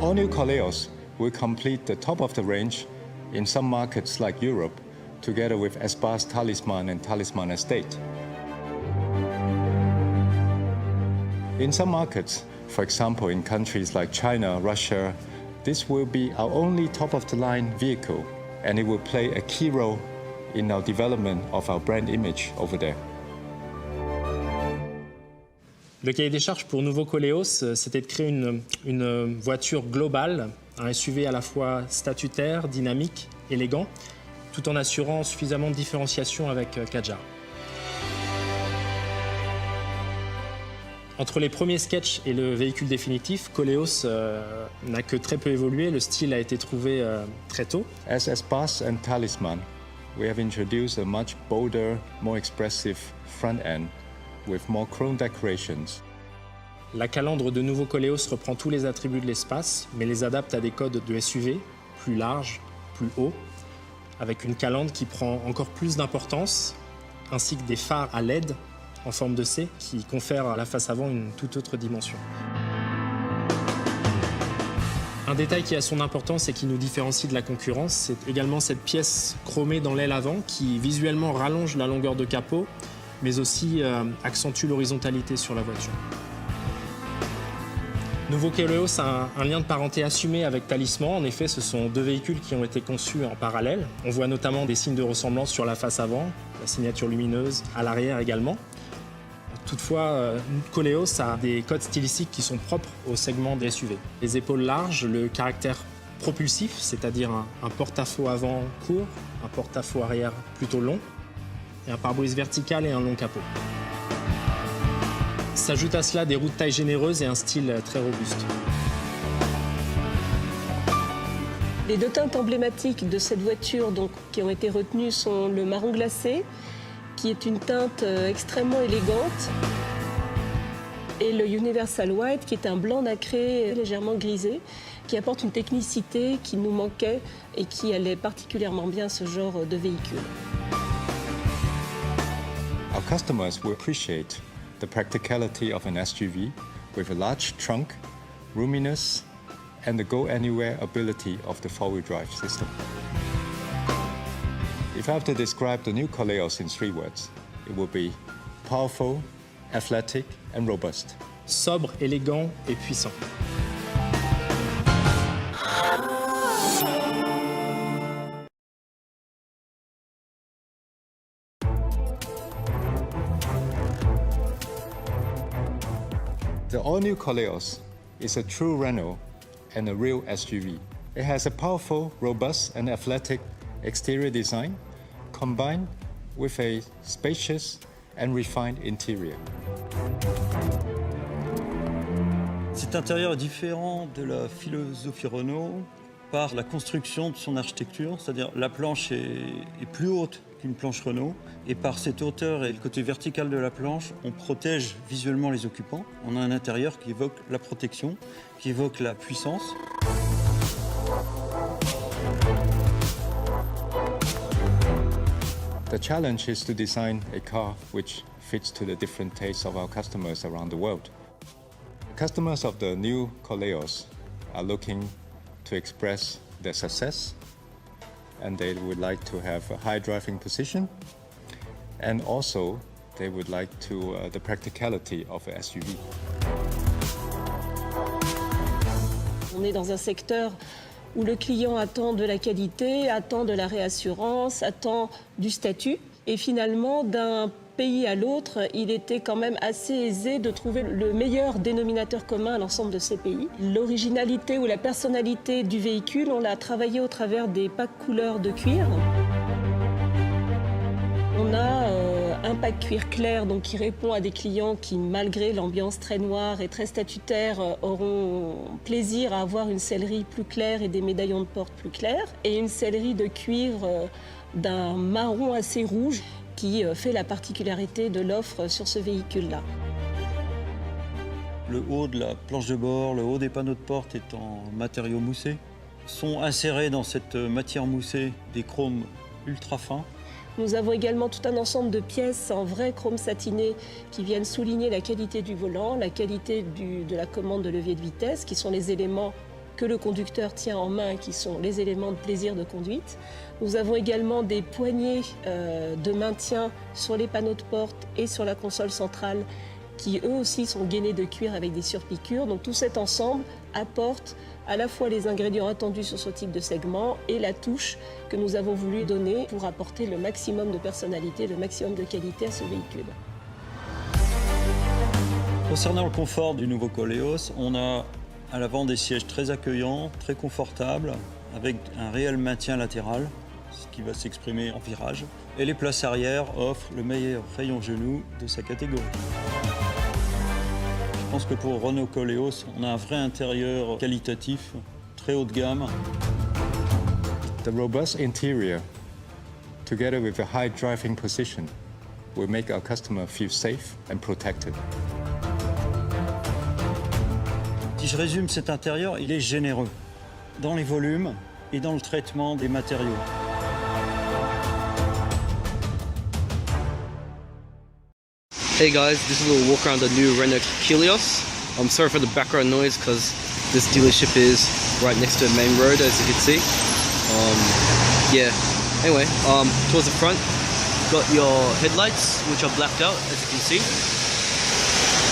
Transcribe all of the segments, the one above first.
all-new Koleos will complete the top of the range in some markets like Europe, together with Espace Talisman and Talisman Estate. In some markets, for example in countries like China, Russia, this will be our only top-of-the-line vehicle, and it will play a key role in our development of our brand image over there. Le cahier des charges pour nouveau Koleos, c'était de créer une voiture globale, un SUV à la fois statutaire, dynamique, élégant, tout en assurant suffisamment de différenciation avec Kadjar. Entre les premiers sketchs et le véhicule définitif, Koleos n'a que très peu évolué. Le style a été trouvé très tôt. As Espace and Talisman, we have introduced a much bolder, more expressive front end with more chrome decorations. La calandre de nouveau Koleos reprend tous les attributs de l'espace, mais les adapte à des codes de SUV, plus larges, plus hauts, avec une calandre qui prend encore plus d'importance, ainsi que des phares à LED en forme de C qui confèrent à la face avant une toute autre dimension. Un détail qui a son importance et qui nous différencie de la concurrence, c'est également cette pièce chromée dans l'aile avant qui visuellement rallonge la longueur de capot, mais aussi accentue l'horizontalité sur la voiture. Nouveau Koleos a un lien de parenté assumé avec Talisman. En effet, ce sont deux véhicules qui ont été conçus en parallèle. On voit notamment des signes de ressemblance sur la face avant, la signature lumineuse, à l'arrière également. Toutefois, Koleos a des codes stylistiques qui sont propres au segment des SUV. Les épaules larges, le caractère propulsif, c'est-à-dire un porte-à-faux avant court, un porte-à-faux arrière plutôt long, et un pare-brise vertical et un long capot. S'ajoutent à cela des roues de taille généreuse et un style très robuste. Les deux teintes emblématiques de cette voiture qui ont été retenues sont le marron glacé, qui est une teinte extrêmement élégante, et le Universal White, qui est un blanc nacré légèrement grisé, qui apporte une technicité qui nous manquait et qui allait particulièrement bien à ce genre de véhicule. Our customers will appreciate the practicality of an SUV with a large trunk, roominess, and the go-anywhere ability of the four-wheel drive system. If I have to describe the new Koleos in 3 words, it will be powerful, athletic, and robust. Sobre, élégant et puissant. The all-new Koleos is a true Renault and a real SUV. It has a powerful, robust, and athletic exterior design combined with a spacious and refined interior. Cet intérieur est différent de la philosophie Renault par la construction de son architecture, c'est-à-dire la planche est plus haute qu'une planche Renault, et par cette hauteur et le côté vertical de la planche, on protège visuellement les occupants. On a un intérieur qui évoque la protection, qui évoque la puissance. The challenge is to design a car which fits to the different tastes of our customers around the world. Customers of the new Koleos are looking to express their success, and they would like to have a high driving position, and also they would like the practicality of a SUV. On est dans un secteur où le client attend de la qualité, attend de la réassurance, attend du statut. Et finalement, d'un pays à l'autre, il était quand même assez aisé de trouver le meilleur dénominateur commun à l'ensemble de ces pays. L'originalité ou la personnalité du véhicule, on l'a travaillé au travers des packs couleurs de cuir. On a un pack cuir clair donc, qui répond à des clients qui, malgré l'ambiance très noire et très statutaire, auront plaisir à avoir une sellerie plus claire et des médaillons de porte plus clairs. Et une sellerie de cuir d'un marron assez rouge qui fait la particularité de l'offre sur ce véhicule-là. Le haut de la planche de bord, le haut des panneaux de porte est en matériaux moussés. Sont insérés dans cette matière moussée des chromes ultra fins. Nous avons également tout un ensemble de pièces en vrai chrome satiné qui viennent souligner la qualité du volant, la qualité de la commande de levier de vitesse, qui sont les éléments que le conducteur tient en main, qui sont les éléments de plaisir de conduite. Nous avons également des poignées de maintien sur les panneaux de porte et sur la console centrale qui eux aussi sont gainés de cuir avec des surpiqûres. Donc tout cet ensemble apporte à la fois les ingrédients attendus sur ce type de segment et la touche que nous avons voulu donner pour apporter le maximum de personnalité, le maximum de qualité à ce véhicule. Concernant le confort du nouveau Koleos, on a à l'avant des sièges très accueillants, très confortables, avec un réel maintien latéral, ce qui va s'exprimer en virage. Et les places arrière offrent le meilleur rayon genou de sa catégorie. Je pense que pour Renault Koleos, on a un vrai intérieur qualitatif, très haut de gamme. The robust interior, together with a high driving position, will make our customer feel safe and protected. Si je résume cet intérieur, il est généreux dans les volumes et dans le traitement des matériaux. Hey guys, this is a little walk around the new Renault Koleos. I'm sorry for the background noise because this dealership is right next to the main road, as you can see. Anyway, towards the front, you've got your headlights, which are blacked out, as you can see.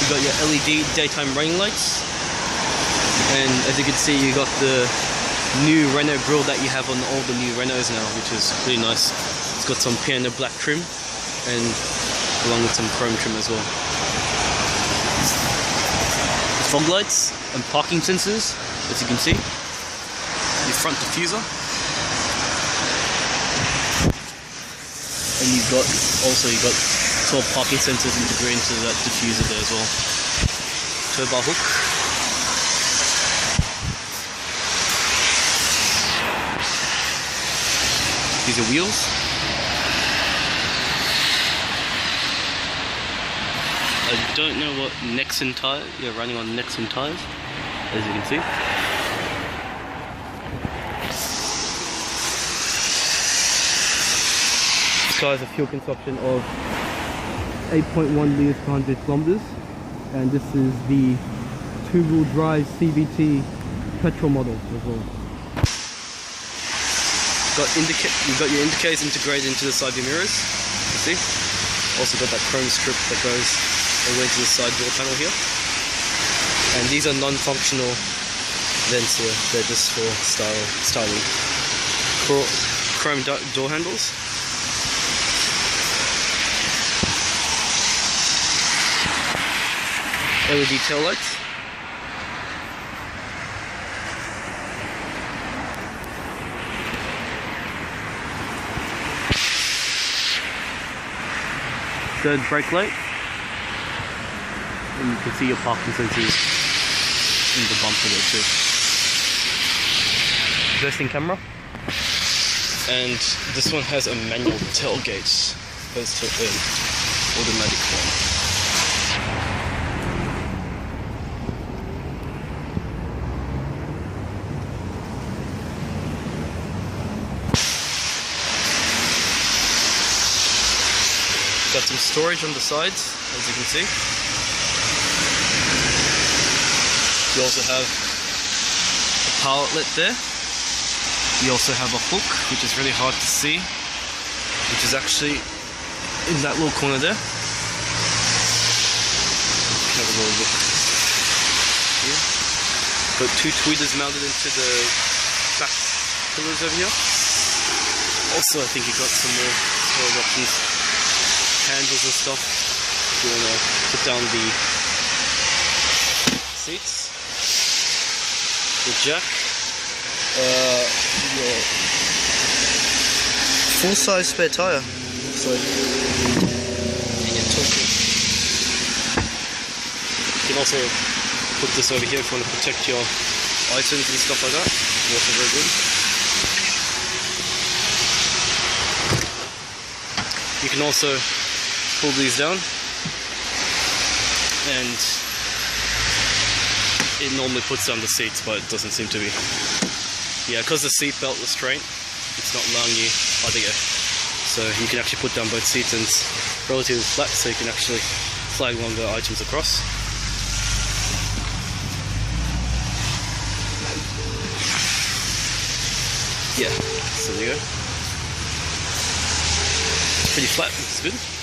You've got your LED daytime running lights. And as you can see, you got the new Renault grille that you have on all the new Renaults now, which is really nice. It's got some piano black trim and along with some chrome trim as well. Fog lights and parking sensors, as you can see. Your front diffuser. And you've got 12 parking sensors integrated into that diffuser there as well. Tow bar hook. These are wheels. I don't know what Nexen tire. Yeah, running on Nexen tires, as you can see. This car has a fuel consumption of 8.1 litres per 100 kilometers, and this is the two-wheel drive CVT petrol model as well. You've got your indicators integrated into the side view mirrors, you see. Also got that chrome strip that goes all the way to the side door panel here. And these are non-functional vents here, they're just for styling. Chrome door handles. LED tail lights. Third brake light, and you can see your parking sensors in the bumper there too. Reversing camera, and this one has a manual tailgate opposed to an automatic one. Got some storage on the sides, as you can see. You also have a power outlet there. You also have a hook, which is really hard to see, which is actually in that little corner there. Have a little look here. Got two tweeters mounted into the back pillars over here. Also, I think you got some more storage options. Handles and stuff. If you want to put down the seats, the jack, your full-size spare tire. So and your toolkit. You can also put this over here if you want to protect your items and stuff like that. Also very good. You can also pull these down, and it normally puts down the seats, but it doesn't seem to be. Yeah, because the seat belt restraint, it's not allowing you either go. So you can actually put down both seats, and it's relatively flat, so you can actually flag longer items across. Yeah, so there you go. Pretty flat, looks good.